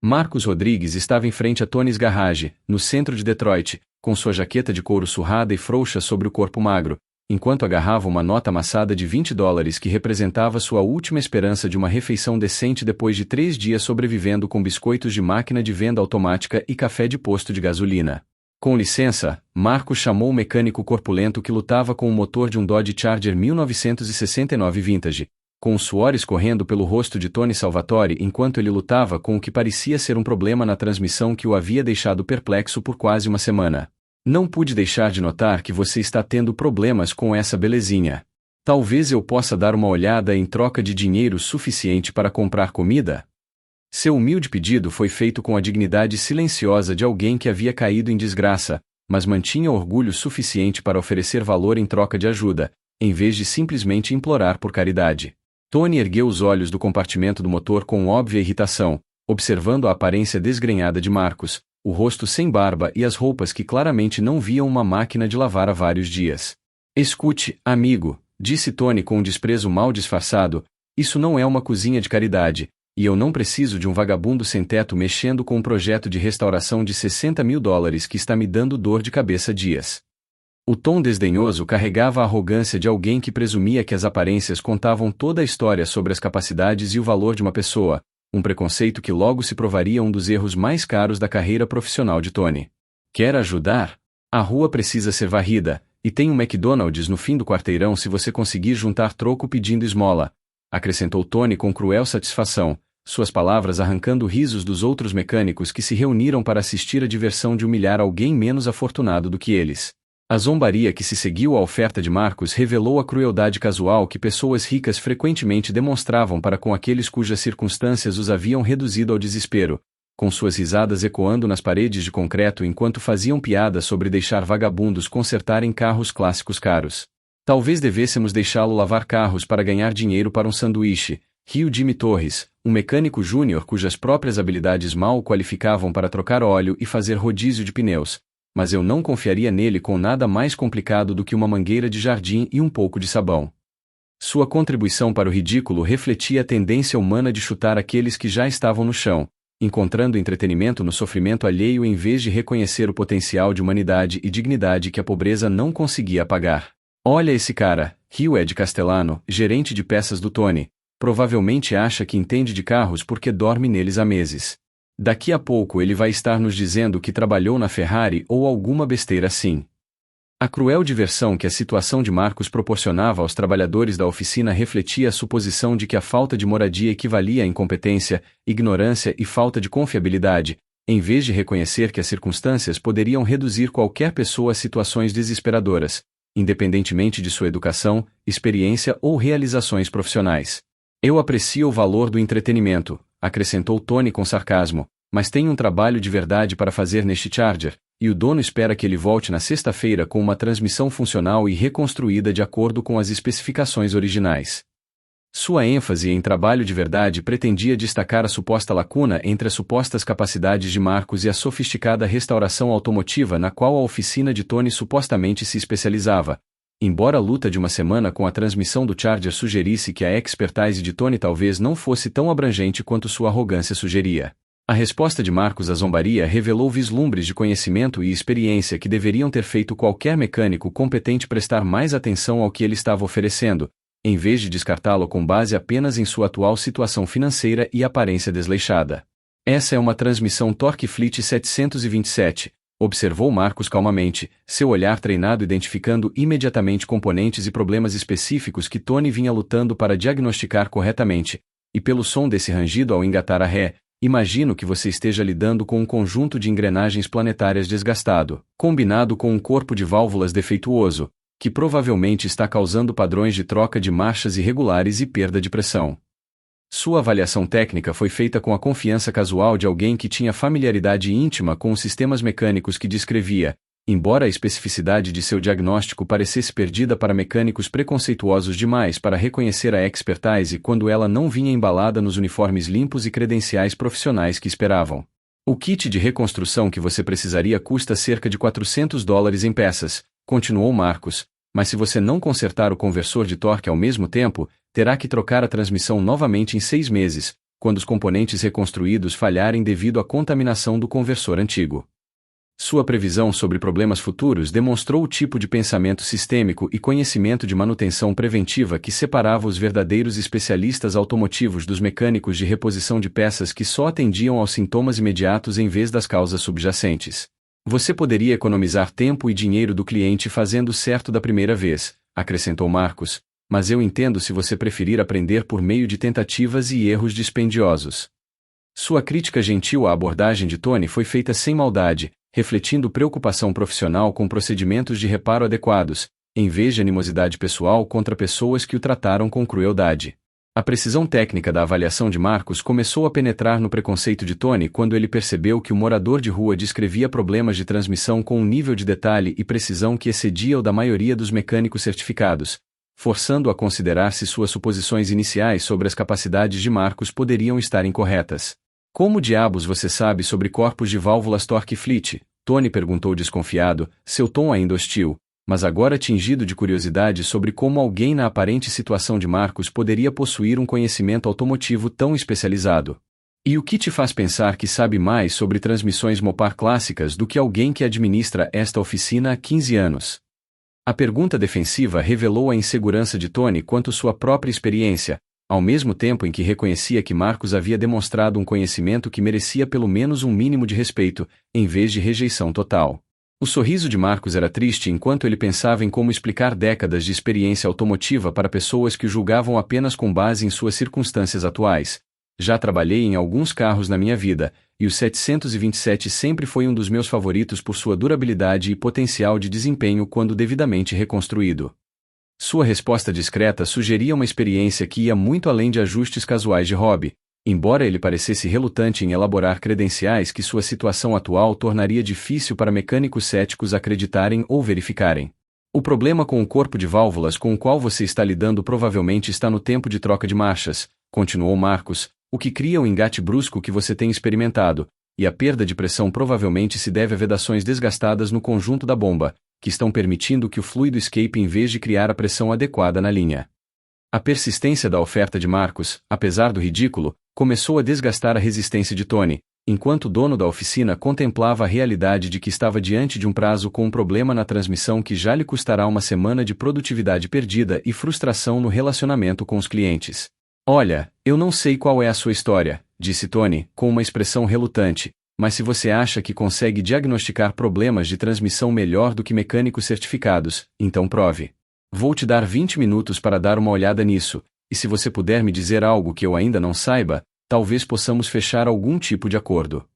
Marcos Rodrigues estava em frente a Tony's Garage, no centro de Detroit, com sua jaqueta de couro surrada e frouxa sobre o corpo magro, enquanto agarrava uma nota amassada de $20 que representava sua última esperança de uma refeição decente depois de 3 dias sobrevivendo com biscoitos de máquina de venda automática e café de posto de gasolina. Com licença, Marcos chamou o mecânico corpulento que lutava com o motor de um Dodge Charger 1969 Vintage, com o suor escorrendo pelo rosto de Tony Salvatore enquanto ele lutava com o que parecia ser um problema na transmissão que o havia deixado perplexo por quase uma semana. Não pude deixar de notar que você está tendo problemas com essa belezinha. Talvez eu possa dar uma olhada em troca de dinheiro suficiente para comprar comida? Seu humilde pedido foi feito com a dignidade silenciosa de alguém que havia caído em desgraça, mas mantinha orgulho suficiente para oferecer valor em troca de ajuda, em vez de simplesmente implorar por caridade. Tony ergueu os olhos do compartimento do motor com óbvia irritação, observando a aparência desgrenhada de Marcos, o rosto sem barba e as roupas que claramente não viam uma máquina de lavar há vários dias. Escute, amigo, disse Tony com um desprezo mal disfarçado, isso não é uma cozinha de caridade, e eu não preciso de um vagabundo sem teto mexendo com um projeto de restauração de $60 mil que está me dando dor de cabeça há dias. O tom desdenhoso carregava a arrogância de alguém que presumia que as aparências contavam toda a história sobre as capacidades e o valor de uma pessoa, um preconceito que logo se provaria um dos erros mais caros da carreira profissional de Tony. Quer ajudar? A rua precisa ser varrida, e tem um McDonald's no fim do quarteirão se você conseguir juntar troco pedindo esmola, acrescentou Tony com cruel satisfação, suas palavras arrancando risos dos outros mecânicos que se reuniram para assistir à diversão de humilhar alguém menos afortunado do que eles. A zombaria que se seguiu à oferta de Marcos revelou a crueldade casual que pessoas ricas frequentemente demonstravam para com aqueles cujas circunstâncias os haviam reduzido ao desespero, com suas risadas ecoando nas paredes de concreto enquanto faziam piadas sobre deixar vagabundos consertarem carros clássicos caros. Talvez devêssemos deixá-lo lavar carros para ganhar dinheiro para um sanduíche, riu Jimmy Torres, um mecânico júnior cujas próprias habilidades mal o qualificavam para trocar óleo e fazer rodízio de pneus, mas eu não confiaria nele com nada mais complicado do que uma mangueira de jardim e um pouco de sabão. Sua contribuição para o ridículo refletia a tendência humana de chutar aqueles que já estavam no chão, encontrando entretenimento no sofrimento alheio em vez de reconhecer o potencial de humanidade e dignidade que a pobreza não conseguia apagar. Olha esse cara, riu Ed Castellano, gerente de peças do Tony, provavelmente acha que entende de carros porque dorme neles há meses. Daqui a pouco ele vai estar nos dizendo que trabalhou na Ferrari ou alguma besteira assim. A cruel diversão que a situação de Marcos proporcionava aos trabalhadores da oficina refletia a suposição de que a falta de moradia equivalia a incompetência, ignorância e falta de confiabilidade, em vez de reconhecer que as circunstâncias poderiam reduzir qualquer pessoa a situações desesperadoras, independentemente de sua educação, experiência ou realizações profissionais. Eu aprecio o valor do entretenimento, acrescentou Tony com sarcasmo, mas tenho um trabalho de verdade para fazer neste Charger, e o dono espera que ele volte na sexta-feira com uma transmissão funcional e reconstruída de acordo com as especificações originais. Sua ênfase em trabalho de verdade pretendia destacar a suposta lacuna entre as supostas capacidades de Marcos e a sofisticada restauração automotiva na qual a oficina de Tony supostamente se especializava. Embora a luta de uma semana com a transmissão do Charger sugerisse que a expertise de Tony talvez não fosse tão abrangente quanto sua arrogância sugeria. A resposta de Marcos à zombaria revelou vislumbres de conhecimento e experiência que deveriam ter feito qualquer mecânico competente prestar mais atenção ao que ele estava oferecendo, em vez de descartá-lo com base apenas em sua atual situação financeira e aparência desleixada. Essa é uma transmissão Torque Fleet 727, observou Marcos calmamente, seu olhar treinado identificando imediatamente componentes e problemas específicos que Tony vinha lutando para diagnosticar corretamente, e pelo som desse rangido ao engatar a ré, imagino que você esteja lidando com um conjunto de engrenagens planetárias desgastado, combinado com um corpo de válvulas defeituoso, que provavelmente está causando padrões de troca de marchas irregulares e perda de pressão. Sua avaliação técnica foi feita com a confiança casual de alguém que tinha familiaridade íntima com os sistemas mecânicos que descrevia, embora a especificidade de seu diagnóstico parecesse perdida para mecânicos preconceituosos demais para reconhecer a expertise quando ela não vinha embalada nos uniformes limpos e credenciais profissionais que esperavam. O kit de reconstrução que você precisaria custa cerca de $400 em peças, continuou Marcos, mas se você não consertar o conversor de torque ao mesmo tempo, terá que trocar a transmissão novamente em 6 meses, quando os componentes reconstruídos falharem devido à contaminação do conversor antigo. Sua previsão sobre problemas futuros demonstrou o tipo de pensamento sistêmico e conhecimento de manutenção preventiva que separava os verdadeiros especialistas automotivos dos mecânicos de reposição de peças que só atendiam aos sintomas imediatos em vez das causas subjacentes. Você poderia economizar tempo e dinheiro do cliente fazendo certo da primeira vez, acrescentou Marcus, mas eu entendo se você preferir aprender por meio de tentativas e erros dispendiosos. Sua crítica gentil à abordagem de Tony foi feita sem maldade, refletindo preocupação profissional com procedimentos de reparo adequados, em vez de animosidade pessoal contra pessoas que o trataram com crueldade. A precisão técnica da avaliação de Marcus começou a penetrar no preconceito de Tony quando ele percebeu que o morador de rua descrevia problemas de transmissão com um nível de detalhe e precisão que excedia o da maioria dos mecânicos certificados, forçando-o a considerar se suas suposições iniciais sobre as capacidades de Marcus poderiam estar incorretas. Como diabos você sabe sobre corpos de válvulas Torque-Fleet? Tony perguntou desconfiado, seu tom ainda hostil, mas agora tingido de curiosidade sobre como alguém na aparente situação de Marcus poderia possuir um conhecimento automotivo tão especializado. E o que te faz pensar que sabe mais sobre transmissões Mopar clássicas do que alguém que administra esta oficina há 15 anos? A pergunta defensiva revelou a insegurança de Tony quanto sua própria experiência, ao mesmo tempo em que reconhecia que Marcus havia demonstrado um conhecimento que merecia pelo menos um mínimo de respeito, em vez de rejeição total. O sorriso de Marcus era triste enquanto ele pensava em como explicar décadas de experiência automotiva para pessoas que o julgavam apenas com base em suas circunstâncias atuais. Já trabalhei em alguns carros na minha vida, e o 727 sempre foi um dos meus favoritos por sua durabilidade e potencial de desempenho quando devidamente reconstruído. Sua resposta discreta sugeria uma experiência que ia muito além de ajustes casuais de hobby, embora ele parecesse relutante em elaborar credenciais que sua situação atual tornaria difícil para mecânicos céticos acreditarem ou verificarem. O problema com o corpo de válvulas com o qual você está lidando provavelmente está no tempo de troca de marchas, continuou Marcus, o que cria o engate brusco que você tem experimentado, e a perda de pressão provavelmente se deve a vedações desgastadas no conjunto da bomba, que estão permitindo que o fluido escape em vez de criar a pressão adequada na linha. A persistência da oferta de Marcus, apesar do ridículo, começou a desgastar a resistência de Tony, enquanto o dono da oficina contemplava a realidade de que estava diante de um prazo com um problema na transmissão que já lhe custará uma semana de produtividade perdida e frustração no relacionamento com os clientes. Olha, eu não sei qual é a sua história, disse Tony, com uma expressão relutante, mas se você acha que consegue diagnosticar problemas de transmissão melhor do que mecânicos certificados, então prove. Vou te dar 20 minutos para dar uma olhada nisso, e se você puder me dizer algo que eu ainda não saiba, talvez possamos fechar algum tipo de acordo.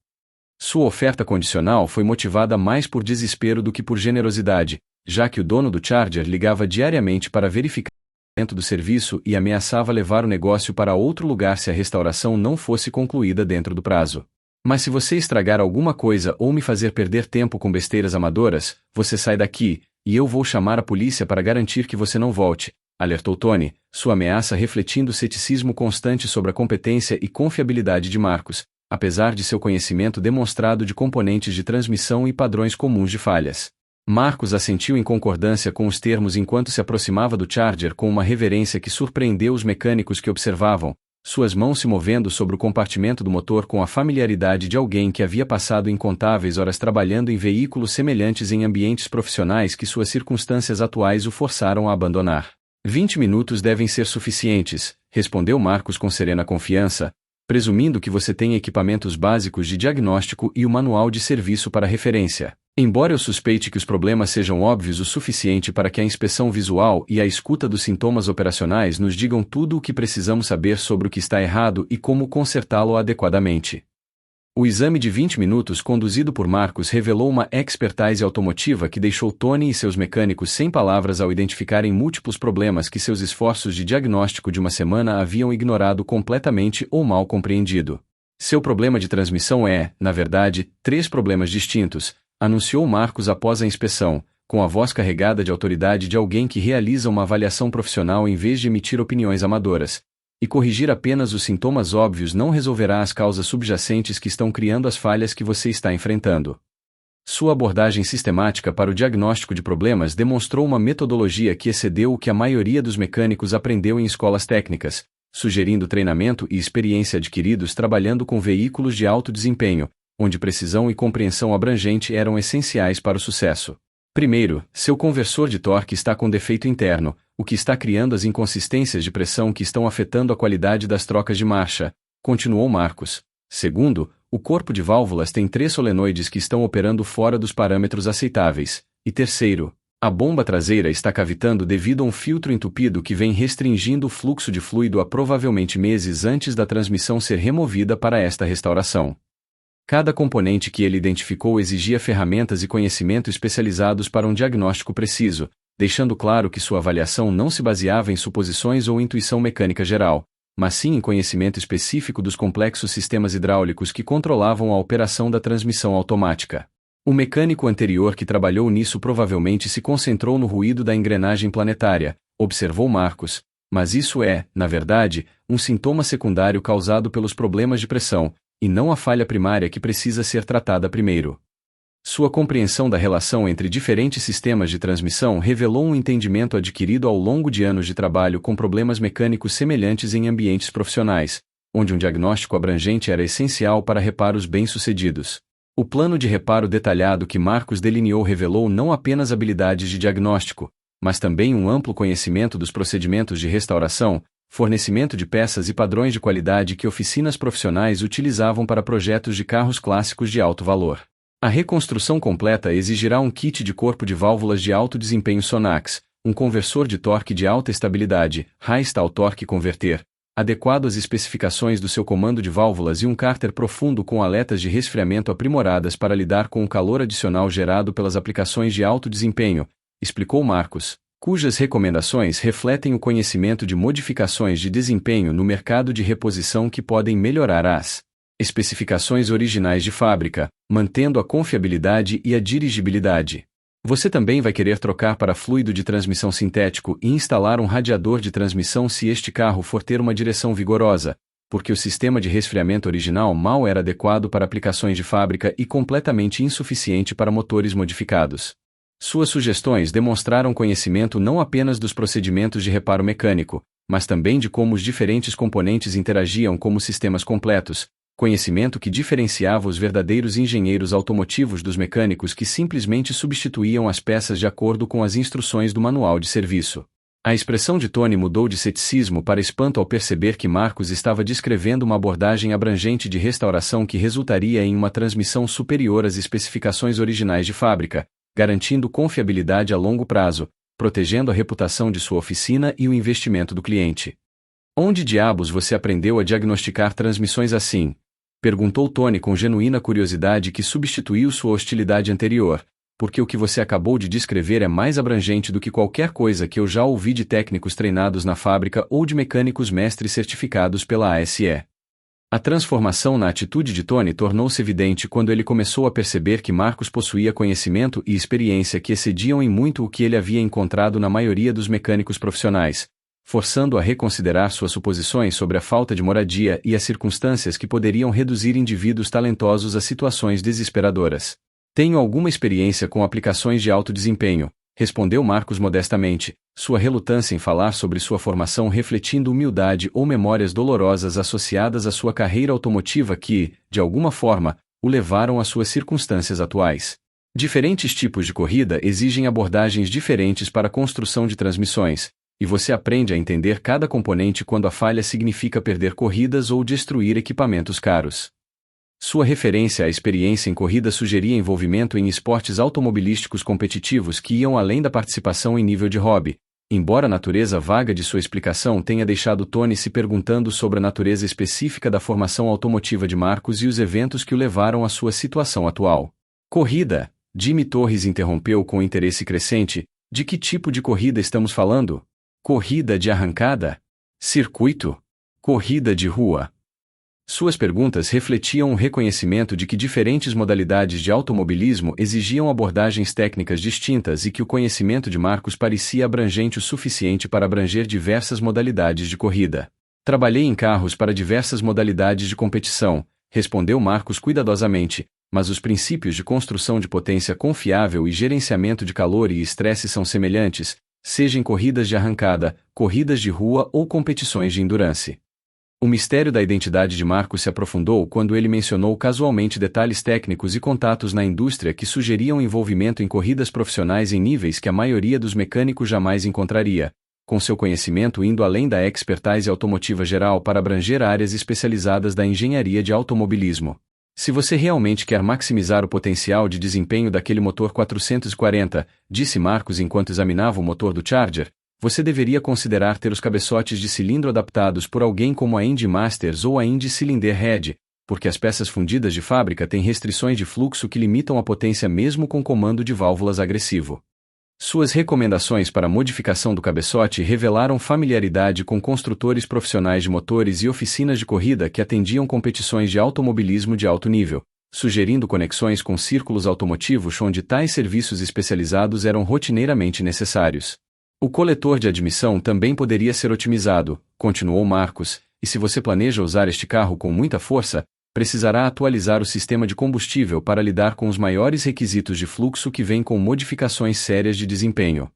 Sua oferta condicional foi motivada mais por desespero do que por generosidade, já que o dono do Charger ligava diariamente para verificar o andamento do serviço e ameaçava levar o negócio para outro lugar se a restauração não fosse concluída dentro do prazo. Mas se você estragar alguma coisa ou me fazer perder tempo com besteiras amadoras, você sai daqui, e eu vou chamar a polícia para garantir que você não volte, alertou Tony, sua ameaça refletindo o ceticismo constante sobre a competência e confiabilidade de Marcus, apesar de seu conhecimento demonstrado de componentes de transmissão e padrões comuns de falhas. Marcus assentiu em concordância com os termos enquanto se aproximava do Charger com uma reverência que surpreendeu os mecânicos que observavam, suas mãos se movendo sobre o compartimento do motor com a familiaridade de alguém que havia passado incontáveis horas trabalhando em veículos semelhantes em ambientes profissionais que suas circunstâncias atuais o forçaram a abandonar. 20 minutos devem ser suficientes, respondeu Marcus com serena confiança, presumindo que você tenha equipamentos básicos de diagnóstico e o manual de serviço para referência. Embora eu suspeite que os problemas sejam óbvios o suficiente para que a inspeção visual e a escuta dos sintomas operacionais nos digam tudo o que precisamos saber sobre o que está errado e como consertá-lo adequadamente. O exame de 20 minutos conduzido por Marcus revelou uma expertise automotiva que deixou Tony e seus mecânicos sem palavras ao identificarem múltiplos problemas que seus esforços de diagnóstico de uma semana haviam ignorado completamente ou mal compreendido. Seu problema de transmissão é, na verdade, 3 problemas distintos, anunciou Marcus após a inspeção, com a voz carregada de autoridade de alguém que realiza uma avaliação profissional em vez de emitir opiniões amadoras. E corrigir apenas os sintomas óbvios não resolverá as causas subjacentes que estão criando as falhas que você está enfrentando. Sua abordagem sistemática para o diagnóstico de problemas demonstrou uma metodologia que excedeu o que a maioria dos mecânicos aprendeu em escolas técnicas, sugerindo treinamento e experiência adquiridos trabalhando com veículos de alto desempenho, onde precisão e compreensão abrangente eram essenciais para o sucesso. Primeiro, seu conversor de torque está com defeito interno, o que está criando as inconsistências de pressão que estão afetando a qualidade das trocas de marcha, continuou Marcos. Segundo, o corpo de válvulas tem 3 solenoides que estão operando fora dos parâmetros aceitáveis. E terceiro, a bomba traseira está cavitando devido a um filtro entupido que vem restringindo o fluxo de fluido há provavelmente meses antes da transmissão ser removida para esta restauração. Cada componente que ele identificou exigia ferramentas e conhecimento especializados para um diagnóstico preciso, deixando claro que sua avaliação não se baseava em suposições ou intuição mecânica geral, mas sim em conhecimento específico dos complexos sistemas hidráulicos que controlavam a operação da transmissão automática. O mecânico anterior que trabalhou nisso provavelmente se concentrou no ruído da engrenagem planetária, observou Marcos, mas isso é, na verdade, um sintoma secundário causado pelos problemas de pressão, e não a falha primária que precisa ser tratada primeiro. Sua compreensão da relação entre diferentes sistemas de transmissão revelou um entendimento adquirido ao longo de anos de trabalho com problemas mecânicos semelhantes em ambientes profissionais, onde um diagnóstico abrangente era essencial para reparos bem-sucedidos. O plano de reparo detalhado que Marcos delineou revelou não apenas habilidades de diagnóstico, mas também um amplo conhecimento dos procedimentos de restauração, fornecimento de peças e padrões de qualidade que oficinas profissionais utilizavam para projetos de carros clássicos de alto valor. A reconstrução completa exigirá um kit de corpo de válvulas de alto desempenho Sonax, um conversor de torque de alta estabilidade, High Stall Torque Converter, adequado às especificações do seu comando de válvulas e um cárter profundo com aletas de resfriamento aprimoradas para lidar com o calor adicional gerado pelas aplicações de alto desempenho, explicou Marcos, cujas recomendações refletem o conhecimento de modificações de desempenho no mercado de reposição que podem melhorar as especificações originais de fábrica, mantendo a confiabilidade e a dirigibilidade. Você também vai querer trocar para fluido de transmissão sintético e instalar um radiador de transmissão se este carro for ter uma direção vigorosa, porque o sistema de resfriamento original mal era adequado para aplicações de fábrica e completamente insuficiente para motores modificados. Suas sugestões demonstraram conhecimento não apenas dos procedimentos de reparo mecânico, mas também de como os diferentes componentes interagiam como sistemas completos, conhecimento que diferenciava os verdadeiros engenheiros automotivos dos mecânicos que simplesmente substituíam as peças de acordo com as instruções do manual de serviço. A expressão de Tony mudou de ceticismo para espanto ao perceber que Marcos estava descrevendo uma abordagem abrangente de restauração que resultaria em uma transmissão superior às especificações originais de fábrica, garantindo confiabilidade a longo prazo, protegendo a reputação de sua oficina e o investimento do cliente. Onde diabos você aprendeu a diagnosticar transmissões assim? Perguntou Tony com genuína curiosidade que substituiu sua hostilidade anterior, porque o que você acabou de descrever é mais abrangente do que qualquer coisa que eu já ouvi de técnicos treinados na fábrica ou de mecânicos mestres certificados pela ASE. A transformação na atitude de Tony tornou-se evidente quando ele começou a perceber que Marcos possuía conhecimento e experiência que excediam em muito o que ele havia encontrado na maioria dos mecânicos profissionais, forçando-o a reconsiderar suas suposições sobre a falta de moradia e as circunstâncias que poderiam reduzir indivíduos talentosos a situações desesperadoras. Tenho alguma experiência com aplicações de alto desempenho, respondeu Marcos modestamente, sua relutância em falar sobre sua formação refletindo humildade ou memórias dolorosas associadas à sua carreira automotiva que, de alguma forma, o levaram às suas circunstâncias atuais. Diferentes tipos de corrida exigem abordagens diferentes para a construção de transmissões, e você aprende a entender cada componente quando a falha significa perder corridas ou destruir equipamentos caros. Sua referência à experiência em corrida sugeria envolvimento em esportes automobilísticos competitivos que iam além da participação em nível de hobby, embora a natureza vaga de sua explicação tenha deixado Tony se perguntando sobre a natureza específica da formação automotiva de Marcos e os eventos que o levaram à sua situação atual. Corrida? Jimmy Torres interrompeu com interesse crescente. De que tipo de corrida estamos falando? Corrida de arrancada? Circuito? Corrida de rua? Suas perguntas refletiam um reconhecimento de que diferentes modalidades de automobilismo exigiam abordagens técnicas distintas e que o conhecimento de Marcos parecia abrangente o suficiente para abranger diversas modalidades de corrida. Trabalhei em carros para diversas modalidades de competição, respondeu Marcos cuidadosamente, mas os princípios de construção de potência confiável e gerenciamento de calor e estresse são semelhantes, seja em corridas de arrancada, corridas de rua ou competições de endurance. O mistério da identidade de Marcus se aprofundou quando ele mencionou casualmente detalhes técnicos e contatos na indústria que sugeriam envolvimento em corridas profissionais em níveis que a maioria dos mecânicos jamais encontraria, com seu conhecimento indo além da expertise automotiva geral para abranger áreas especializadas da engenharia de automobilismo. Se você realmente quer maximizar o potencial de desempenho daquele motor 440, disse Marcus enquanto examinava o motor do Charger, você deveria considerar ter os cabeçotes de cilindro adaptados por alguém como a Indy Masters ou a Indy Cylinder Head, porque as peças fundidas de fábrica têm restrições de fluxo que limitam a potência mesmo com comando de válvulas agressivo. Suas recomendações para a modificação do cabeçote revelaram familiaridade com construtores profissionais de motores e oficinas de corrida que atendiam competições de automobilismo de alto nível, sugerindo conexões com círculos automotivos onde tais serviços especializados eram rotineiramente necessários. O coletor de admissão também poderia ser otimizado, continuou Marcus, e se você planeja usar este carro com muita força, precisará atualizar o sistema de combustível para lidar com os maiores requisitos de fluxo que vêm com modificações sérias de desempenho.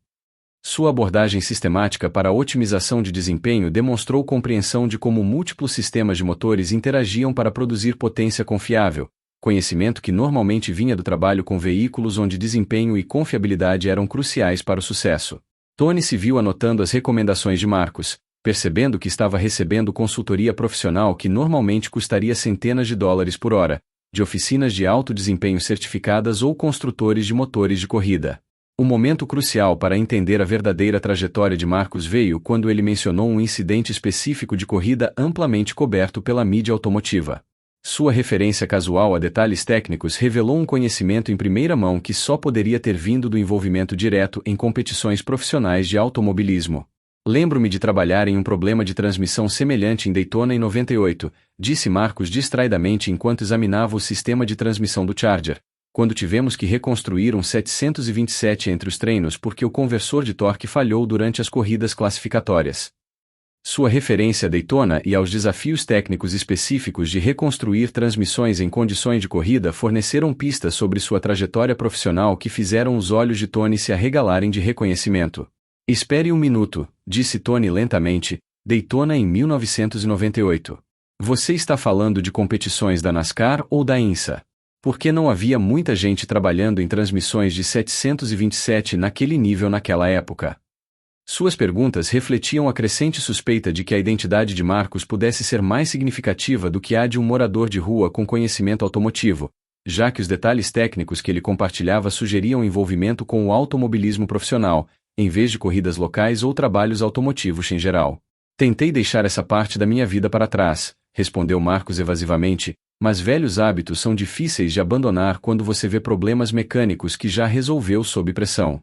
Sua abordagem sistemática para a otimização de desempenho demonstrou compreensão de como múltiplos sistemas de motores interagiam para produzir potência confiável, conhecimento que normalmente vinha do trabalho com veículos onde desempenho e confiabilidade eram cruciais para o sucesso. Tony se viu anotando as recomendações de Marcus, percebendo que estava recebendo consultoria profissional que normalmente custaria centenas de dólares por hora, de oficinas de alto desempenho certificadas ou construtores de motores de corrida. O momento crucial para entender a verdadeira trajetória de Marcus veio quando ele mencionou um incidente específico de corrida amplamente coberto pela mídia automotiva. Sua referência casual a detalhes técnicos revelou um conhecimento em primeira mão que só poderia ter vindo do envolvimento direto em competições profissionais de automobilismo. Lembro-me de trabalhar em um problema de transmissão semelhante em Daytona em 98, disse Marcus distraidamente enquanto examinava o sistema de transmissão do Charger, quando tivemos que reconstruir um 727 entre os treinos porque o conversor de torque falhou durante as corridas classificatórias. Sua referência a Daytona e aos desafios técnicos específicos de reconstruir transmissões em condições de corrida forneceram pistas sobre sua trajetória profissional que fizeram os olhos de Tony se arregalarem de reconhecimento. Espere um minuto, disse Tony lentamente, Daytona em 1998. Você está falando de competições da NASCAR ou da INSA? Porque não havia muita gente trabalhando em transmissões de 727 naquele nível naquela época. Suas perguntas refletiam a crescente suspeita de que a identidade de Marcus pudesse ser mais significativa do que a de um morador de rua com conhecimento automotivo, já que os detalhes técnicos que ele compartilhava sugeriam envolvimento com o automobilismo profissional, em vez de corridas locais ou trabalhos automotivos em geral. Tentei deixar essa parte da minha vida para trás, respondeu Marcus evasivamente, mas velhos hábitos são difíceis de abandonar quando você vê problemas mecânicos que já resolveu sob pressão.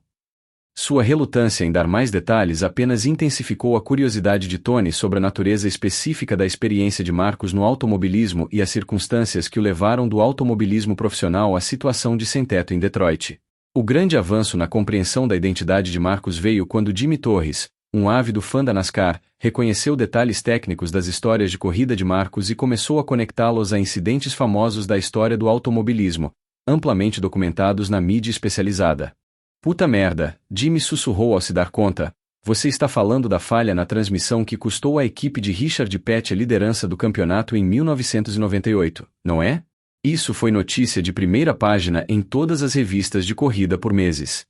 Sua relutância em dar mais detalhes apenas intensificou a curiosidade de Tony sobre a natureza específica da experiência de Marcus no automobilismo e as circunstâncias que o levaram do automobilismo profissional à situação de sem-teto em Detroit. O grande avanço na compreensão da identidade de Marcus veio quando Jimmy Torres, um ávido fã da NASCAR, reconheceu detalhes técnicos das histórias de corrida de Marcus e começou a conectá-los a incidentes famosos da história do automobilismo, amplamente documentados na mídia especializada. Puta merda, Jimmy sussurrou ao se dar conta, você está falando da falha na transmissão que custou à equipe de Richard Petty a liderança do campeonato em 1998, não é? Isso foi notícia de primeira página em todas as revistas de corrida por meses.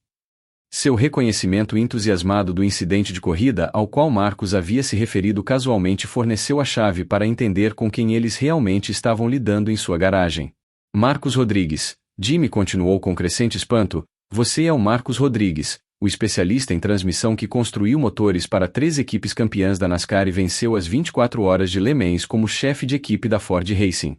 Seu reconhecimento entusiasmado do incidente de corrida ao qual Marcus havia se referido casualmente forneceu a chave para entender com quem eles realmente estavam lidando em sua garagem. Marcus Rodrigues, Jimmy continuou com crescente espanto, você é o Marcus Rodrigues, o especialista em transmissão que construiu motores para 3 equipes campeãs da NASCAR e venceu as 24 horas de Le Mans como chefe de equipe da Ford Racing.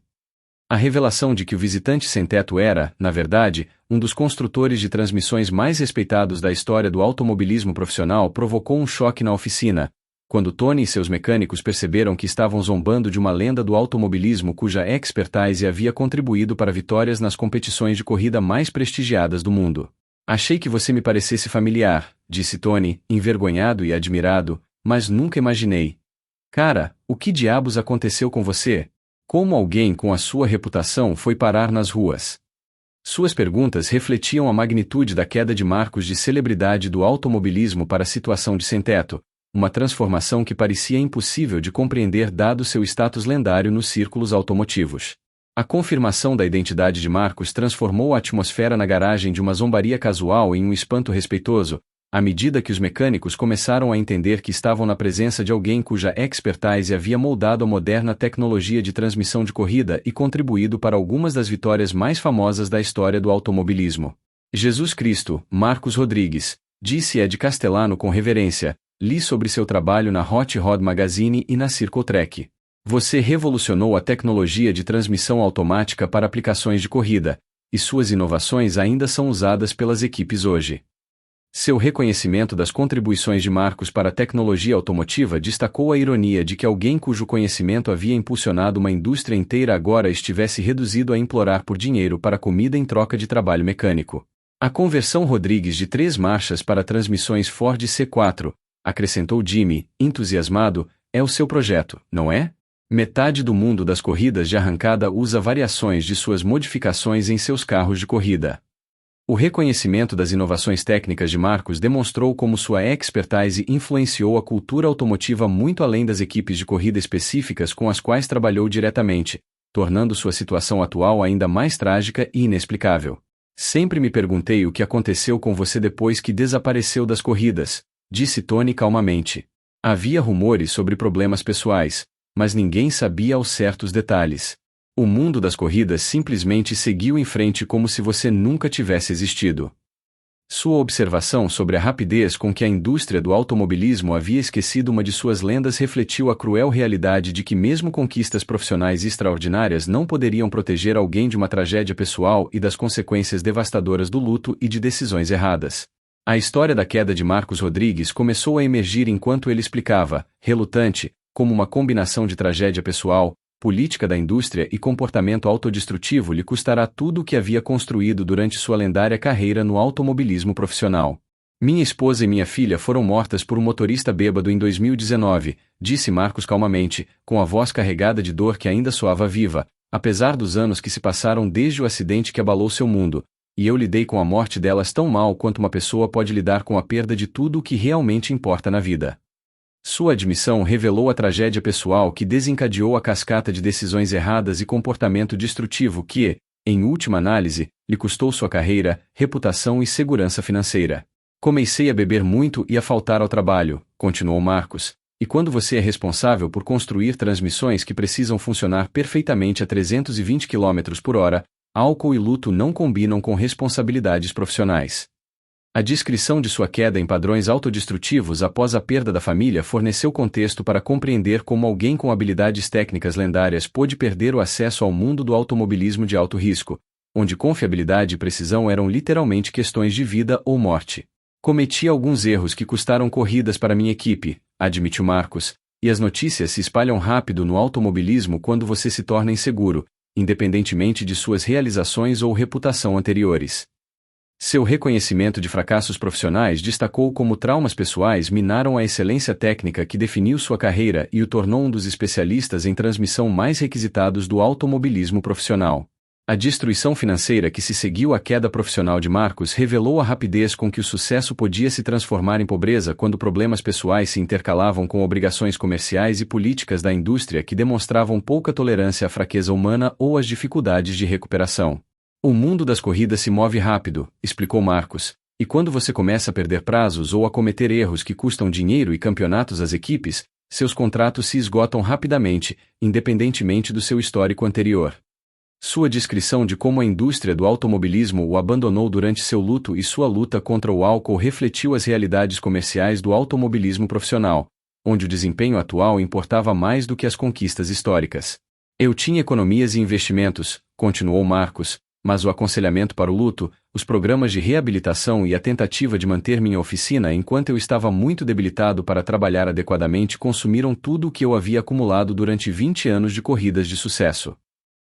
A revelação de que o visitante sem-teto era, na verdade, um dos construtores de transmissões mais respeitados da história do automobilismo profissional provocou um choque na oficina, quando Tony e seus mecânicos perceberam que estavam zombando de uma lenda do automobilismo cuja expertise havia contribuído para vitórias nas competições de corrida mais prestigiadas do mundo. Achei que você me parecesse familiar, disse Tony, envergonhado e admirado, mas nunca imaginei. Cara, o que diabos aconteceu com você? Como alguém com a sua reputação foi parar nas ruas? Suas perguntas refletiam a magnitude da queda de Marcos de celebridade do automobilismo para a situação de sem-teto, uma transformação que parecia impossível de compreender dado seu status lendário nos círculos automotivos. A confirmação da identidade de Marcos transformou a atmosfera na garagem de uma zombaria casual em um espanto respeitoso, à medida que os mecânicos começaram a entender que estavam na presença de alguém cuja expertise havia moldado a moderna tecnologia de transmissão de corrida e contribuído para algumas das vitórias mais famosas da história do automobilismo. Jesus Cristo, Marcos Rodrigues, disse Ed Castellano com reverência, li sobre seu trabalho na Hot Rod Magazine e na Circle-Track. Você revolucionou a tecnologia de transmissão automática para aplicações de corrida, e suas inovações ainda são usadas pelas equipes hoje. Seu reconhecimento das contribuições de Marcos para a tecnologia automotiva destacou a ironia de que alguém cujo conhecimento havia impulsionado uma indústria inteira agora estivesse reduzido a implorar por dinheiro para comida em troca de trabalho mecânico. A conversão Rodrigues de 3 marchas para transmissões Ford C4, acrescentou Jimmy, entusiasmado, é o seu projeto, não é? Metade do mundo das corridas de arrancada usa variações de suas modificações em seus carros de corrida. O reconhecimento das inovações técnicas de Marcos demonstrou como sua expertise influenciou a cultura automotiva muito além das equipes de corrida específicas com as quais trabalhou diretamente, tornando sua situação atual ainda mais trágica e inexplicável. Sempre me perguntei o que aconteceu com você depois que desapareceu das corridas, disse Tony calmamente. Havia rumores sobre problemas pessoais, mas ninguém sabia aos certos detalhes. O mundo das corridas simplesmente seguiu em frente como se você nunca tivesse existido. Sua observação sobre a rapidez com que a indústria do automobilismo havia esquecido uma de suas lendas refletiu a cruel realidade de que mesmo conquistas profissionais extraordinárias não poderiam proteger alguém de uma tragédia pessoal e das consequências devastadoras do luto e de decisões erradas. A história da queda de Marcos Rodrigues começou a emergir enquanto ele explicava, relutante, como uma combinação de tragédia pessoal, política da indústria e comportamento autodestrutivo lhe custará tudo o que havia construído durante sua lendária carreira no automobilismo profissional. Minha esposa e minha filha foram mortas por um motorista bêbado em 2019, disse Marcos calmamente, com a voz carregada de dor que ainda soava viva, apesar dos anos que se passaram desde o acidente que abalou seu mundo, e eu lidei com a morte delas tão mal quanto uma pessoa pode lidar com a perda de tudo o que realmente importa na vida. Sua admissão revelou a tragédia pessoal que desencadeou a cascata de decisões erradas e comportamento destrutivo que, em última análise, lhe custou sua carreira, reputação e segurança financeira. Comecei a beber muito e a faltar ao trabalho, continuou Marcos, e quando você é responsável por construir transmissões que precisam funcionar perfeitamente a 320 km/h, álcool e luto não combinam com responsabilidades profissionais. A descrição de sua queda em padrões autodestrutivos após a perda da família forneceu contexto para compreender como alguém com habilidades técnicas lendárias pôde perder o acesso ao mundo do automobilismo de alto risco, onde confiabilidade e precisão eram literalmente questões de vida ou morte. Cometi alguns erros que custaram corridas para minha equipe, admitiu Marcos, e as notícias se espalham rápido no automobilismo quando você se torna inseguro, independentemente de suas realizações ou reputação anteriores. Seu reconhecimento de fracassos profissionais destacou como traumas pessoais minaram a excelência técnica que definiu sua carreira e o tornou um dos especialistas em transmissão mais requisitados do automobilismo profissional. A destruição financeira que se seguiu à queda profissional de Marcos revelou a rapidez com que o sucesso podia se transformar em pobreza quando problemas pessoais se intercalavam com obrigações comerciais e políticas da indústria que demonstravam pouca tolerância à fraqueza humana ou às dificuldades de recuperação. O mundo das corridas se move rápido, explicou Marcos, e quando você começa a perder prazos ou a cometer erros que custam dinheiro e campeonatos às equipes, seus contratos se esgotam rapidamente, independentemente do seu histórico anterior. Sua descrição de como a indústria do automobilismo o abandonou durante seu luto e sua luta contra o álcool refletiu as realidades comerciais do automobilismo profissional, onde o desempenho atual importava mais do que as conquistas históricas. Eu tinha economias e investimentos, continuou Marcos, mas o aconselhamento para o luto, os programas de reabilitação e a tentativa de manter minha oficina enquanto eu estava muito debilitado para trabalhar adequadamente consumiram tudo o que eu havia acumulado durante 20 anos de corridas de sucesso.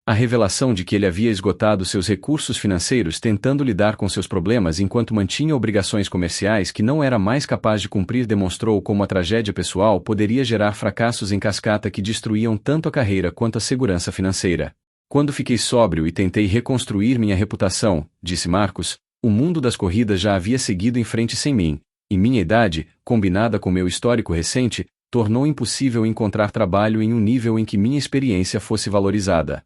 A revelação de que ele havia esgotado seus recursos financeiros tentando lidar com seus problemas enquanto mantinha obrigações comerciais que não era mais capaz de cumprir demonstrou como a tragédia pessoal poderia gerar fracassos em cascata que destruíam tanto a carreira quanto a segurança financeira. Quando fiquei sóbrio e tentei reconstruir minha reputação, disse Marcos, o mundo das corridas já havia seguido em frente sem mim, e minha idade, combinada com meu histórico recente, tornou impossível encontrar trabalho em um nível em que minha experiência fosse valorizada.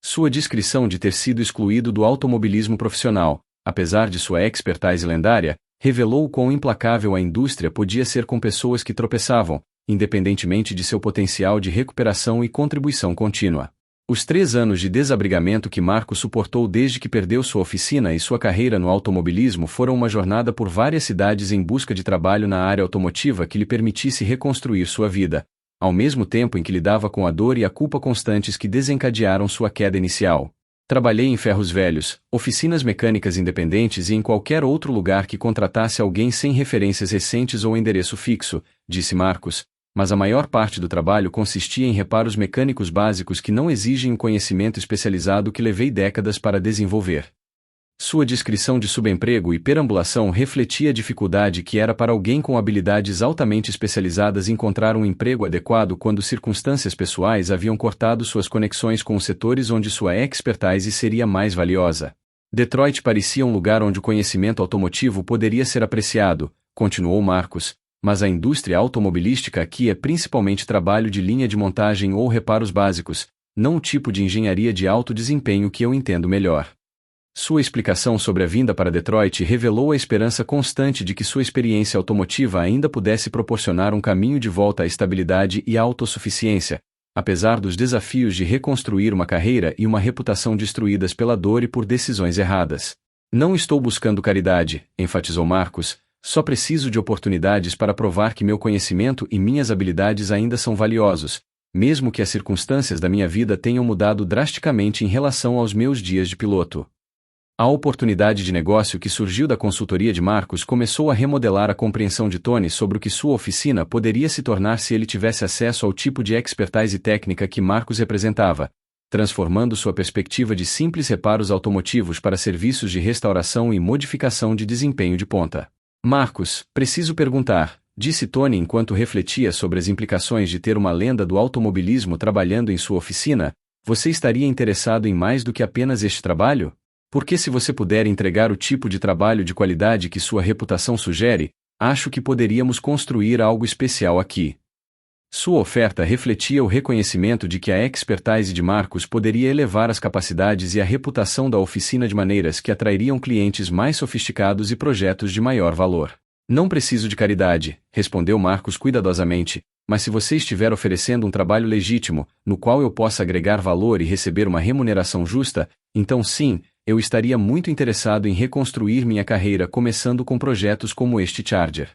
Sua descrição de ter sido excluído do automobilismo profissional, apesar de sua expertise lendária, revelou o quão implacável a indústria podia ser com pessoas que tropeçavam, independentemente de seu potencial de recuperação e contribuição contínua. Os 3 anos de desabrigamento que Marcos suportou desde que perdeu sua oficina e sua carreira no automobilismo foram uma jornada por várias cidades em busca de trabalho na área automotiva que lhe permitisse reconstruir sua vida, ao mesmo tempo em que lidava com a dor e a culpa constantes que desencadearam sua queda inicial. Trabalhei em ferros velhos, oficinas mecânicas independentes e em qualquer outro lugar que contratasse alguém sem referências recentes ou endereço fixo, disse Marcos, mas a maior parte do trabalho consistia em reparos mecânicos básicos que não exigem um conhecimento especializado que levei décadas para desenvolver. Sua descrição de subemprego e perambulação refletia a dificuldade que era para alguém com habilidades altamente especializadas encontrar um emprego adequado quando circunstâncias pessoais haviam cortado suas conexões com os setores onde sua expertise seria mais valiosa. Detroit parecia um lugar onde o conhecimento automotivo poderia ser apreciado, continuou Marcos, mas a indústria automobilística aqui é principalmente trabalho de linha de montagem ou reparos básicos, não o tipo de engenharia de alto desempenho que eu entendo melhor. Sua explicação sobre a vinda para Detroit revelou a esperança constante de que sua experiência automotiva ainda pudesse proporcionar um caminho de volta à estabilidade e à autossuficiência, apesar dos desafios de reconstruir uma carreira e uma reputação destruídas pela dor e por decisões erradas. Não estou buscando caridade, enfatizou Marcos, só preciso de oportunidades para provar que meu conhecimento e minhas habilidades ainda são valiosos, mesmo que as circunstâncias da minha vida tenham mudado drasticamente em relação aos meus dias de piloto. A oportunidade de negócio que surgiu da consultoria de Marcos começou a remodelar a compreensão de Tony sobre o que sua oficina poderia se tornar se ele tivesse acesso ao tipo de expertise técnica que Marcos representava, transformando sua perspectiva de simples reparos automotivos para serviços de restauração e modificação de desempenho de ponta. Marcos, preciso perguntar, disse Tony enquanto refletia sobre as implicações de ter uma lenda do automobilismo trabalhando em sua oficina, você estaria interessado em mais do que apenas este trabalho? Porque se você puder entregar o tipo de trabalho de qualidade que sua reputação sugere, acho que poderíamos construir algo especial aqui. Sua oferta refletia o reconhecimento de que a expertise de Marcos poderia elevar as capacidades e a reputação da oficina de maneiras que atrairiam clientes mais sofisticados e projetos de maior valor. Não preciso de caridade, respondeu Marcos cuidadosamente, mas se você estiver oferecendo um trabalho legítimo, no qual eu possa agregar valor e receber uma remuneração justa, então sim, eu estaria muito interessado em reconstruir minha carreira começando com projetos como este Charger.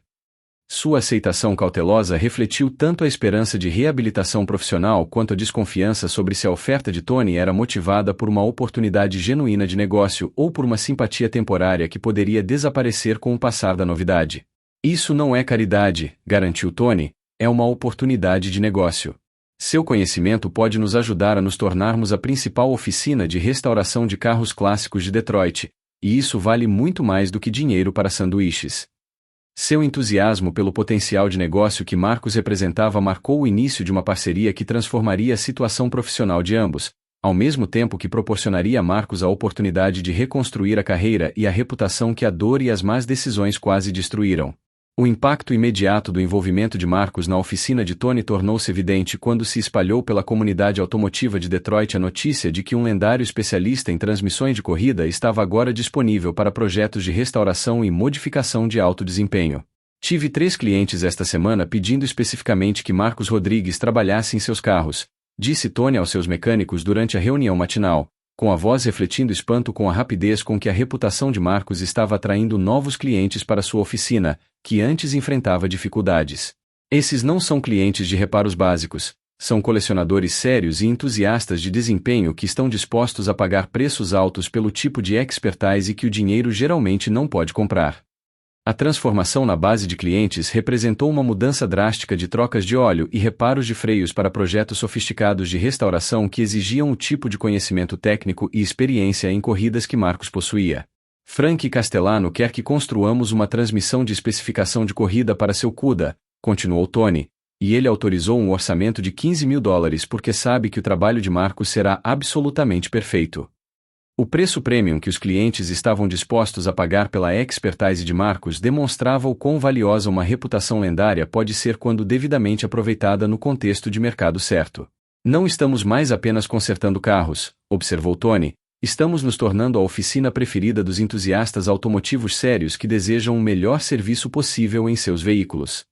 Sua aceitação cautelosa refletiu tanto a esperança de reabilitação profissional quanto a desconfiança sobre se a oferta de Tony era motivada por uma oportunidade genuína de negócio ou por uma simpatia temporária que poderia desaparecer com o passar da novidade. Isso não é caridade, garantiu Tony, é uma oportunidade de negócio. Seu conhecimento pode nos ajudar a nos tornarmos a principal oficina de restauração de carros clássicos de Detroit, e isso vale muito mais do que dinheiro para sanduíches. Seu entusiasmo pelo potencial de negócio que Marcos representava marcou o início de uma parceria que transformaria a situação profissional de ambos, ao mesmo tempo que proporcionaria a Marcos a oportunidade de reconstruir a carreira e a reputação que a dor e as más decisões quase destruíram. O impacto imediato do envolvimento de Marcos na oficina de Tony tornou-se evidente quando se espalhou pela comunidade automotiva de Detroit a notícia de que um lendário especialista em transmissões de corrida estava agora disponível para projetos de restauração e modificação de alto desempenho. Tive 3 clientes esta semana pedindo especificamente que Marcos Rodrigues trabalhasse em seus carros, disse Tony aos seus mecânicos durante a reunião matinal, com a voz refletindo espanto com a rapidez com que a reputação de Marcos estava atraindo novos clientes para sua oficina, que antes enfrentava dificuldades. Esses não são clientes de reparos básicos, são colecionadores sérios e entusiastas de desempenho que estão dispostos a pagar preços altos pelo tipo de expertise que o dinheiro geralmente não pode comprar. A transformação na base de clientes representou uma mudança drástica de trocas de óleo e reparos de freios para projetos sofisticados de restauração que exigiam o tipo de conhecimento técnico e experiência em corridas que Marcos possuía. Frank Castellano quer que construamos uma transmissão de especificação de corrida para seu CUDA, continuou Tony, e ele autorizou um orçamento de $15.000 porque sabe que o trabalho de Marcus será absolutamente perfeito. O preço premium que os clientes estavam dispostos a pagar pela expertise de Marcus demonstrava o quão valiosa uma reputação lendária pode ser quando devidamente aproveitada no contexto de mercado certo. Não estamos mais apenas consertando carros, observou Tony, estamos nos tornando a oficina preferida dos entusiastas automotivos sérios que desejam o melhor serviço possível em seus veículos.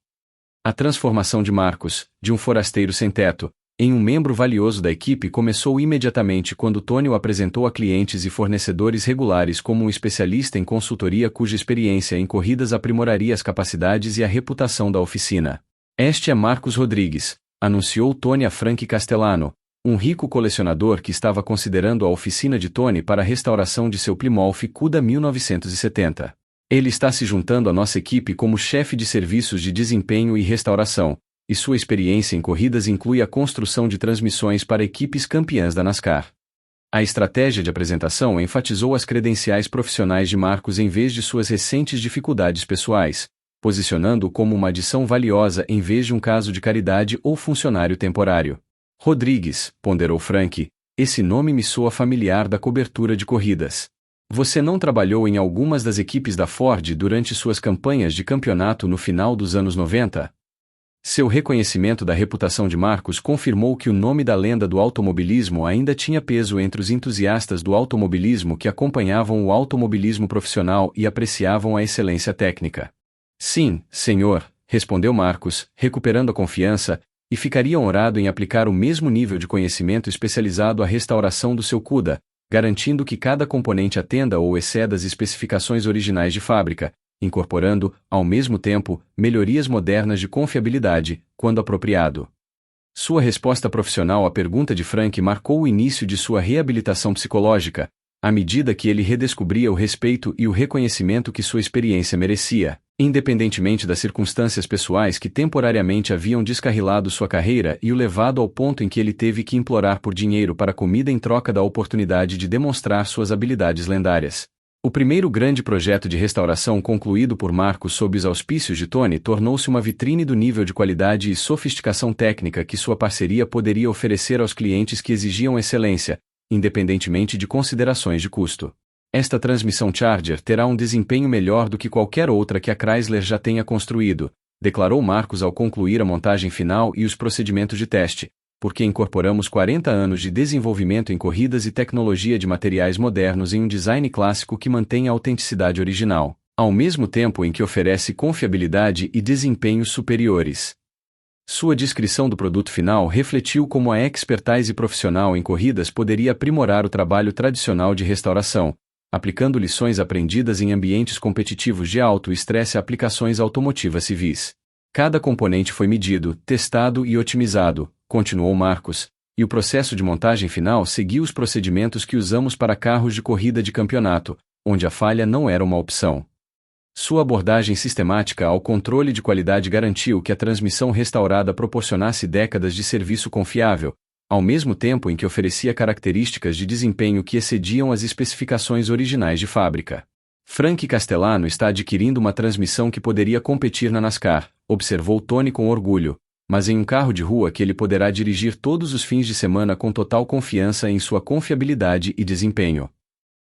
A transformação de Marcus, de um forasteiro sem teto, em um membro valioso da equipe começou imediatamente quando Tony o apresentou a clientes e fornecedores regulares como um especialista em consultoria cuja experiência em corridas aprimoraria as capacidades e a reputação da oficina. Este é Marcus Rodrigues, anunciou Tony a Frank Castellano, um rico colecionador que estava considerando a oficina de Tony para a restauração de seu Plymouth Cuda 1970. Ele está se juntando à nossa equipe como chefe de serviços de desempenho e restauração, e sua experiência em corridas inclui a construção de transmissões para equipes campeãs da NASCAR. A estratégia de apresentação enfatizou as credenciais profissionais de Marcus em vez de suas recentes dificuldades pessoais, posicionando-o como uma adição valiosa em vez de um caso de caridade ou funcionário temporário. Rodrigues, ponderou Frank, esse nome me soa familiar da cobertura de corridas. Você não trabalhou em algumas das equipes da Ford durante suas campanhas de campeonato no final dos anos 90? Seu reconhecimento da reputação de Marcus confirmou que o nome da lenda do automobilismo ainda tinha peso entre os entusiastas do automobilismo que acompanhavam o automobilismo profissional e apreciavam a excelência técnica. Sim, senhor, respondeu Marcus, recuperando a confiança, e ficaria honrado em aplicar o mesmo nível de conhecimento especializado à restauração do seu Cuda, garantindo que cada componente atenda ou exceda as especificações originais de fábrica, incorporando, ao mesmo tempo, melhorias modernas de confiabilidade, quando apropriado. Sua resposta profissional à pergunta de Frank marcou o início de sua reabilitação psicológica, à medida que ele redescobria o respeito e o reconhecimento que sua experiência merecia, independentemente das circunstâncias pessoais que temporariamente haviam descarrilado sua carreira e o levado ao ponto em que ele teve que implorar por dinheiro para comida em troca da oportunidade de demonstrar suas habilidades lendárias. O primeiro grande projeto de restauração concluído por Marcus sob os auspícios de Tony tornou-se uma vitrine do nível de qualidade e sofisticação técnica que sua parceria poderia oferecer aos clientes que exigiam excelência, independentemente de considerações de custo. Esta transmissão Charger terá um desempenho melhor do que qualquer outra que a Chrysler já tenha construído, declarou Marcus ao concluir a montagem final e os procedimentos de teste, porque incorporamos 40 anos de desenvolvimento em corridas e tecnologia de materiais modernos em um design clássico que mantém a autenticidade original, ao mesmo tempo em que oferece confiabilidade e desempenhos superiores. Sua descrição do produto final refletiu como a expertise profissional em corridas poderia aprimorar o trabalho tradicional de restauração, aplicando lições aprendidas em ambientes competitivos de alto estresse a aplicações automotivas civis. Cada componente foi medido, testado e otimizado, continuou Marcus, e o processo de montagem final seguiu os procedimentos que usamos para carros de corrida de campeonato, onde a falha não era uma opção. Sua abordagem sistemática ao controle de qualidade garantiu que a transmissão restaurada proporcionasse décadas de serviço confiável, ao mesmo tempo em que oferecia características de desempenho que excediam as especificações originais de fábrica. Frank Castellano está adquirindo uma transmissão que poderia competir na NASCAR, observou Tony com orgulho, mas em um carro de rua que ele poderá dirigir todos os fins de semana com total confiança em sua confiabilidade e desempenho.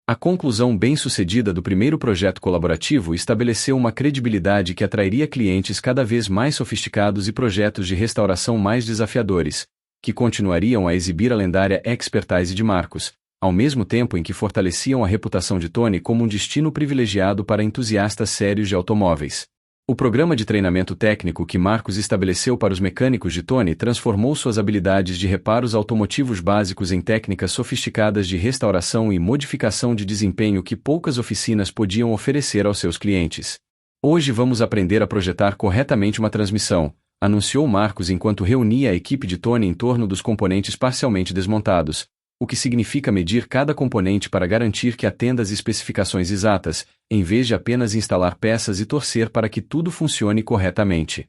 A conclusão bem-sucedida do primeiro projeto colaborativo estabeleceu uma credibilidade que atrairia clientes cada vez mais sofisticados e projetos de restauração mais desafiadores, que continuariam a exibir a lendária expertise de Marcus, ao mesmo tempo em que fortaleciam a reputação de Tony como um destino privilegiado para entusiastas sérios de automóveis. O programa de treinamento técnico que Marcus estabeleceu para os mecânicos de Tony transformou suas habilidades de reparos automotivos básicos em técnicas sofisticadas de restauração e modificação de desempenho que poucas oficinas podiam oferecer aos seus clientes. Hoje vamos aprender a projetar corretamente uma transmissão, anunciou Marcus enquanto reunia a equipe de Tony em torno dos componentes parcialmente desmontados, o que significa medir cada componente para garantir que atenda às especificações exatas, em vez de apenas instalar peças e torcer para que tudo funcione corretamente.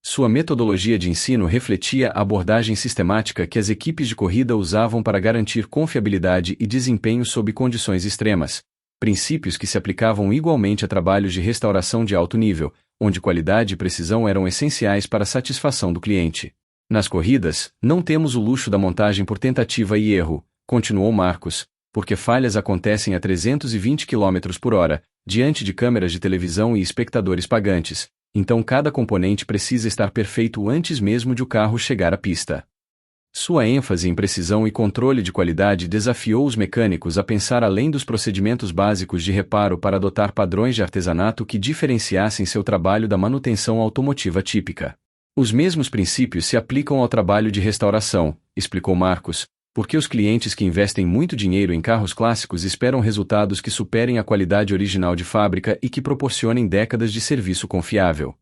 Sua metodologia de ensino refletia a abordagem sistemática que as equipes de corrida usavam para garantir confiabilidade e desempenho sob condições extremas, princípios que se aplicavam igualmente a trabalhos de restauração de alto nível, onde qualidade e precisão eram essenciais para a satisfação do cliente. Nas corridas, não temos o luxo da montagem por tentativa e erro, continuou Marcos, porque falhas acontecem a 320 km por hora, diante de câmeras de televisão e espectadores pagantes, então cada componente precisa estar perfeito antes mesmo de o carro chegar à pista. Sua ênfase em precisão e controle de qualidade desafiou os mecânicos a pensar além dos procedimentos básicos de reparo para adotar padrões de artesanato que diferenciassem seu trabalho da manutenção automotiva típica. Os mesmos princípios se aplicam ao trabalho de restauração, explicou Marcos, porque os clientes que investem muito dinheiro em carros clássicos esperam resultados que superem a qualidade original de fábrica e que proporcionem décadas de serviço confiável.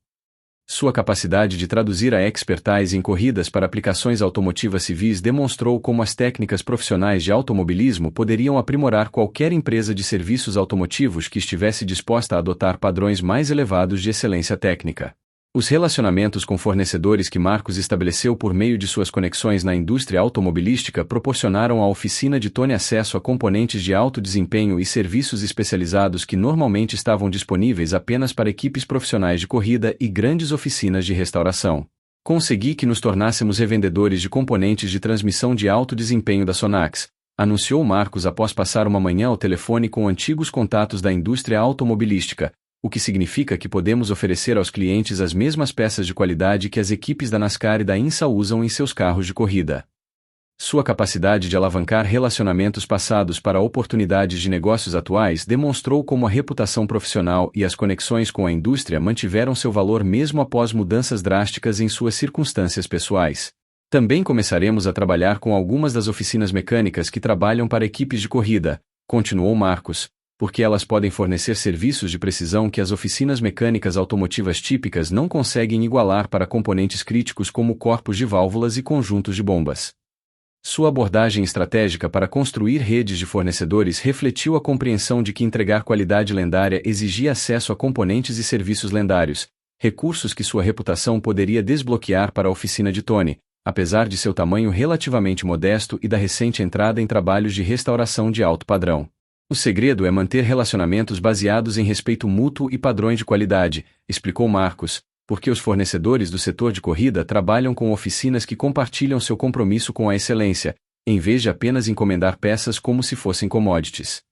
Sua capacidade de traduzir a expertise em corridas para aplicações automotivas civis demonstrou como as técnicas profissionais de automobilismo poderiam aprimorar qualquer empresa de serviços automotivos que estivesse disposta a adotar padrões mais elevados de excelência técnica. Os relacionamentos com fornecedores que Marcos estabeleceu por meio de suas conexões na indústria automobilística proporcionaram à oficina de Tony acesso a componentes de alto desempenho e serviços especializados que normalmente estavam disponíveis apenas para equipes profissionais de corrida e grandes oficinas de restauração. Consegui que nos tornássemos revendedores de componentes de transmissão de alto desempenho da Sonax, anunciou Marcos após passar uma manhã ao telefone com antigos contatos da indústria automobilística, o que significa que podemos oferecer aos clientes as mesmas peças de qualidade que as equipes da NASCAR e da INSA usam em seus carros de corrida. Sua capacidade de alavancar relacionamentos passados para oportunidades de negócios atuais demonstrou como a reputação profissional e as conexões com a indústria mantiveram seu valor mesmo após mudanças drásticas em suas circunstâncias pessoais. Também começaremos a trabalhar com algumas das oficinas mecânicas que trabalham para equipes de corrida, continuou Marcos, porque elas podem fornecer serviços de precisão que as oficinas mecânicas automotivas típicas não conseguem igualar para componentes críticos como corpos de válvulas e conjuntos de bombas. Sua abordagem estratégica para construir redes de fornecedores refletiu a compreensão de que entregar qualidade lendária exigia acesso a componentes e serviços lendários, recursos que sua reputação poderia desbloquear para a oficina de Tony, apesar de seu tamanho relativamente modesto e da recente entrada em trabalhos de restauração de alto padrão. O segredo é manter relacionamentos baseados em respeito mútuo e padrões de qualidade, explicou Marcos, porque os fornecedores do setor de corrida trabalham com oficinas que compartilham seu compromisso com a excelência, em vez de apenas encomendar peças como se fossem commodities.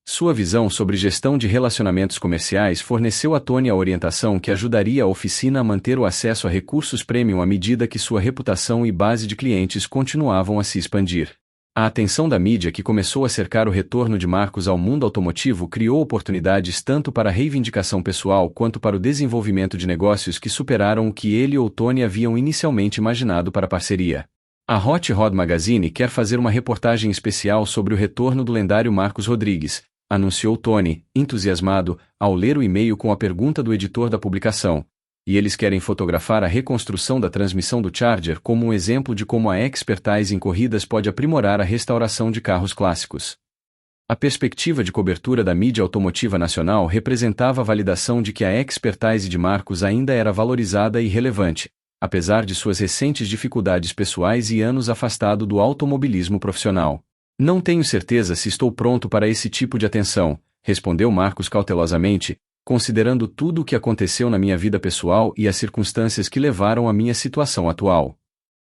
Sua visão sobre gestão de relacionamentos comerciais forneceu a Tony a orientação que ajudaria a oficina a manter o acesso a recursos premium à medida que sua reputação e base de clientes continuavam a se expandir. A atenção da mídia que começou a cercar o retorno de Marcos ao mundo automotivo criou oportunidades tanto para a reivindicação pessoal quanto para o desenvolvimento de negócios que superaram o que ele ou Tony haviam inicialmente imaginado para a parceria. A Hot Rod Magazine quer fazer uma reportagem especial sobre o retorno do lendário Marcos Rodrigues, anunciou Tony, entusiasmado, ao ler o e-mail com a pergunta do editor da publicação. E eles querem fotografar a reconstrução da transmissão do Charger como um exemplo de como a expertise em corridas pode aprimorar a restauração de carros clássicos. A perspectiva de cobertura da mídia automotiva nacional representava a validação de que a expertise de Marcos ainda era valorizada e relevante, apesar de suas recentes dificuldades pessoais e anos afastado do automobilismo profissional. Não tenho certeza se estou pronto para esse tipo de atenção, respondeu Marcos cautelosamente, considerando tudo o que aconteceu na minha vida pessoal e as circunstâncias que levaram à minha situação atual.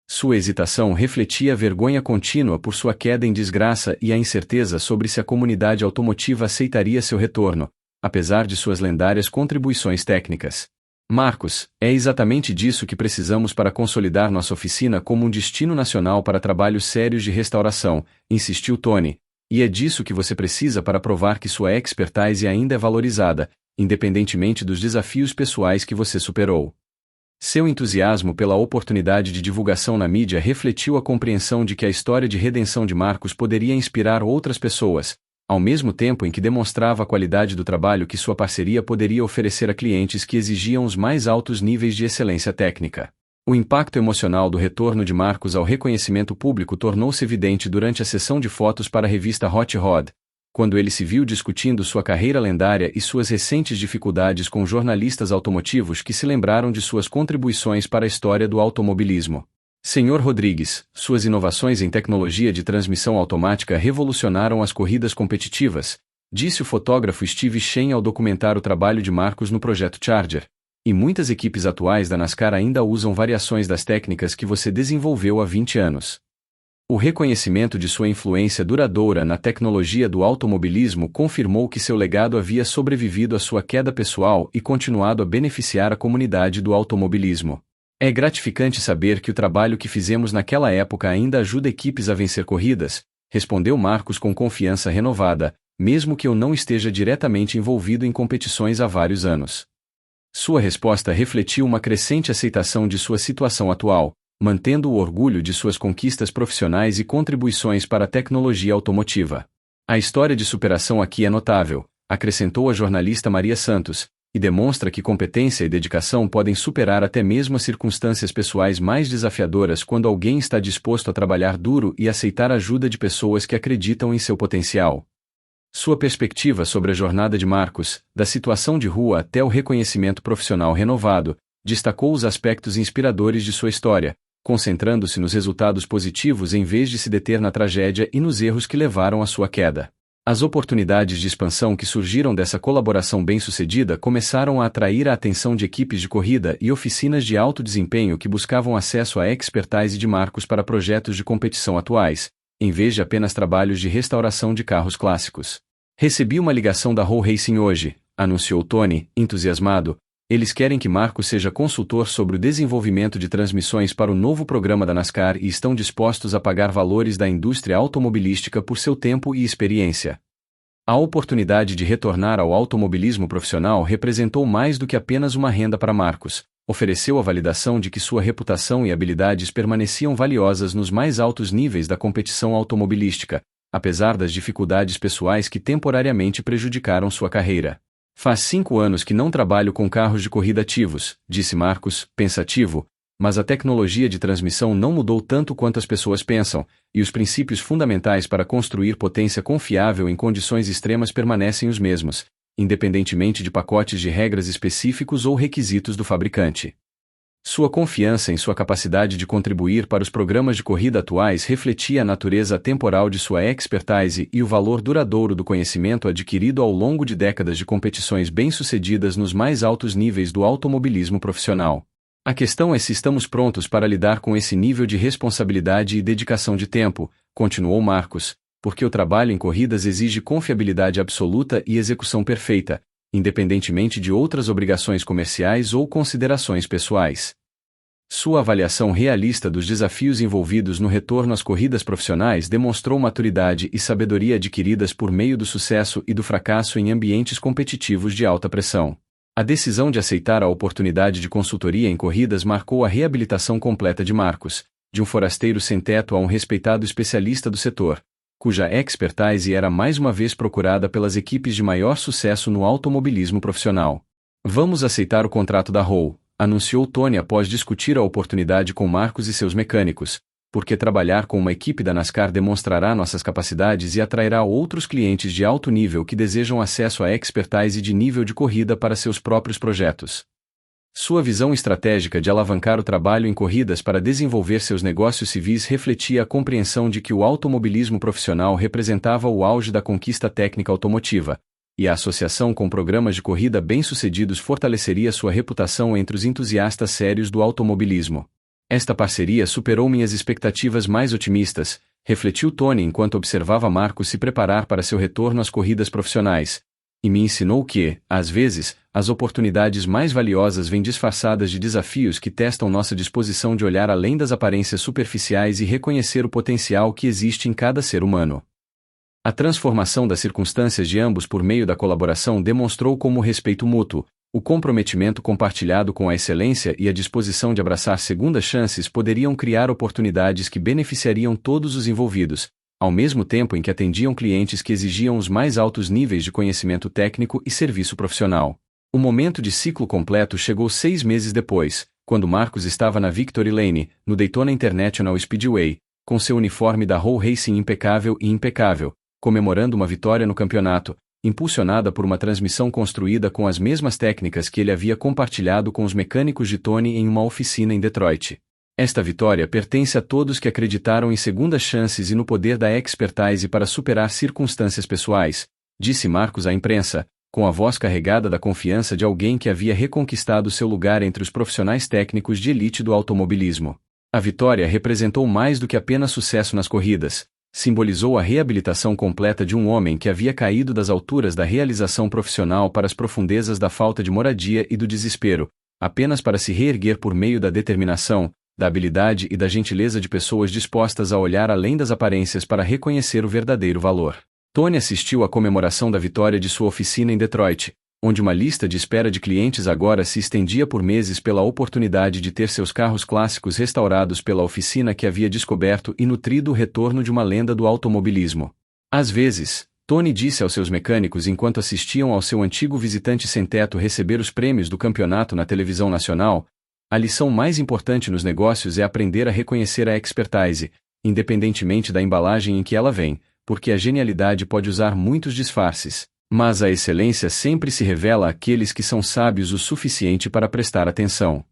Sua hesitação refletia a vergonha contínua por sua queda em desgraça e a incerteza sobre se a comunidade automotiva aceitaria seu retorno, apesar de suas lendárias contribuições técnicas. Marcos, é exatamente disso que precisamos para consolidar nossa oficina como um destino nacional para trabalhos sérios de restauração, insistiu Tony, e é disso que você precisa para provar que sua expertise ainda é valorizada, independentemente dos desafios pessoais que você superou. Seu entusiasmo pela oportunidade de divulgação na mídia refletiu a compreensão de que a história de redenção de Marcos poderia inspirar outras pessoas, ao mesmo tempo em que demonstrava a qualidade do trabalho que sua parceria poderia oferecer a clientes que exigiam os mais altos níveis de excelência técnica. O impacto emocional do retorno de Marcos ao reconhecimento público tornou-se evidente durante a sessão de fotos para a revista Hot Rod, quando ele se viu discutindo sua carreira lendária e suas recentes dificuldades com jornalistas automotivos que se lembraram de suas contribuições para a história do automobilismo. Senhor Rodrigues, suas inovações em tecnologia de transmissão automática revolucionaram as corridas competitivas, disse o fotógrafo Steve Shen ao documentar o trabalho de Marcos no projeto Charger. E muitas equipes atuais da NASCAR ainda usam variações das técnicas que você desenvolveu há 20 anos. O reconhecimento de sua influência duradoura na tecnologia do automobilismo confirmou que seu legado havia sobrevivido à sua queda pessoal e continuado a beneficiar a comunidade do automobilismo. É gratificante saber que o trabalho que fizemos naquela época ainda ajuda equipes a vencer corridas, respondeu Marcos com confiança renovada, mesmo que eu não esteja diretamente envolvido em competições há vários anos. Sua resposta refletiu uma crescente aceitação de sua situação atual, mantendo o orgulho de suas conquistas profissionais e contribuições para a tecnologia automotiva. A história de superação aqui é notável, acrescentou a jornalista Maria Santos, e demonstra que competência e dedicação podem superar até mesmo as circunstâncias pessoais mais desafiadoras quando alguém está disposto a trabalhar duro e aceitar a ajuda de pessoas que acreditam em seu potencial. Sua perspectiva sobre a jornada de Marcos, da situação de rua até o reconhecimento profissional renovado, destacou os aspectos inspiradores de sua história, concentrando-se nos resultados positivos em vez de se deter na tragédia e nos erros que levaram à sua queda. As oportunidades de expansão que surgiram dessa colaboração bem-sucedida começaram a atrair a atenção de equipes de corrida e oficinas de alto desempenho que buscavam acesso à expertise de Marcos para projetos de competição atuais, em vez de apenas trabalhos de restauração de carros clássicos. Recebi uma ligação da Roll Racing hoje, anunciou Tony, entusiasmado. Eles querem que Marcos seja consultor sobre o desenvolvimento de transmissões para o novo programa da NASCAR e estão dispostos a pagar valores da indústria automobilística por seu tempo e experiência. A oportunidade de retornar ao automobilismo profissional representou mais do que apenas uma renda para Marcos, ofereceu a validação de que sua reputação e habilidades permaneciam valiosas nos mais altos níveis da competição automobilística, apesar das dificuldades pessoais que temporariamente prejudicaram sua carreira. Faz 5 anos que não trabalho com carros de corrida ativos, disse Marcos, pensativo, mas a tecnologia de transmissão não mudou tanto quanto as pessoas pensam, e os princípios fundamentais para construir potência confiável em condições extremas permanecem os mesmos, independentemente de pacotes de regras específicos ou requisitos do fabricante. Sua confiança em sua capacidade de contribuir para os programas de corrida atuais refletia a natureza atemporal de sua expertise e o valor duradouro do conhecimento adquirido ao longo de décadas de competições bem-sucedidas nos mais altos níveis do automobilismo profissional. A questão é se estamos prontos para lidar com esse nível de responsabilidade e dedicação de tempo, continuou Marcos, porque o trabalho em corridas exige confiabilidade absoluta e execução perfeita, independentemente de outras obrigações comerciais ou considerações pessoais. Sua avaliação realista dos desafios envolvidos no retorno às corridas profissionais demonstrou maturidade e sabedoria adquiridas por meio do sucesso e do fracasso em ambientes competitivos de alta pressão. A decisão de aceitar a oportunidade de consultoria em corridas marcou a reabilitação completa de Marcos, de um forasteiro sem teto a um respeitado especialista do setor, cuja expertise era mais uma vez procurada pelas equipes de maior sucesso no automobilismo profissional. Vamos aceitar o contrato da Roll, anunciou Tony após discutir a oportunidade com Marcos e seus mecânicos, porque trabalhar com uma equipe da NASCAR demonstrará nossas capacidades e atrairá outros clientes de alto nível que desejam acesso à expertise de nível de corrida para seus próprios projetos. Sua visão estratégica de alavancar o trabalho em corridas para desenvolver seus negócios civis refletia a compreensão de que o automobilismo profissional representava o auge da conquista técnica automotiva, e a associação com programas de corrida bem-sucedidos fortaleceria sua reputação entre os entusiastas sérios do automobilismo. Esta parceria superou minhas expectativas mais otimistas, refletiu Tony enquanto observava Marcos se preparar para seu retorno às corridas profissionais, e me ensinou que, às vezes, as oportunidades mais valiosas vêm disfarçadas de desafios que testam nossa disposição de olhar além das aparências superficiais e reconhecer o potencial que existe em cada ser humano. A transformação das circunstâncias de ambos por meio da colaboração demonstrou como o respeito mútuo, o comprometimento compartilhado com a excelência e a disposição de abraçar segundas chances poderiam criar oportunidades que beneficiariam todos os envolvidos, ao mesmo tempo em que atendiam clientes que exigiam os mais altos níveis de conhecimento técnico e serviço profissional. O momento de ciclo completo chegou 6 meses depois, quando Marcos estava na Victory Lane, no Daytona International Speedway, com seu uniforme da Roll Racing impecável, comemorando uma vitória no campeonato, impulsionada por uma transmissão construída com as mesmas técnicas que ele havia compartilhado com os mecânicos de Tony em uma oficina em Detroit. Esta vitória pertence a todos que acreditaram em segundas chances e no poder da expertise para superar circunstâncias pessoais, disse Marcos à imprensa, com a voz carregada da confiança de alguém que havia reconquistado seu lugar entre os profissionais técnicos de elite do automobilismo. A vitória representou mais do que apenas sucesso nas corridas, simbolizou a reabilitação completa de um homem que havia caído das alturas da realização profissional para as profundezas da falta de moradia e do desespero, apenas para se reerguer por meio da determinação, da habilidade e da gentileza de pessoas dispostas a olhar além das aparências para reconhecer o verdadeiro valor. Tony assistiu à comemoração da vitória de sua oficina em Detroit, onde uma lista de espera de clientes agora se estendia por meses pela oportunidade de ter seus carros clássicos restaurados pela oficina que havia descoberto e nutrido o retorno de uma lenda do automobilismo. Às vezes, Tony disse aos seus mecânicos enquanto assistiam ao seu antigo visitante sem-teto receber os prêmios do campeonato na televisão nacional: a lição mais importante nos negócios é aprender a reconhecer a expertise, independentemente da embalagem em que ela vem, porque a genialidade pode usar muitos disfarces, mas a excelência sempre se revela àqueles que são sábios o suficiente para prestar atenção.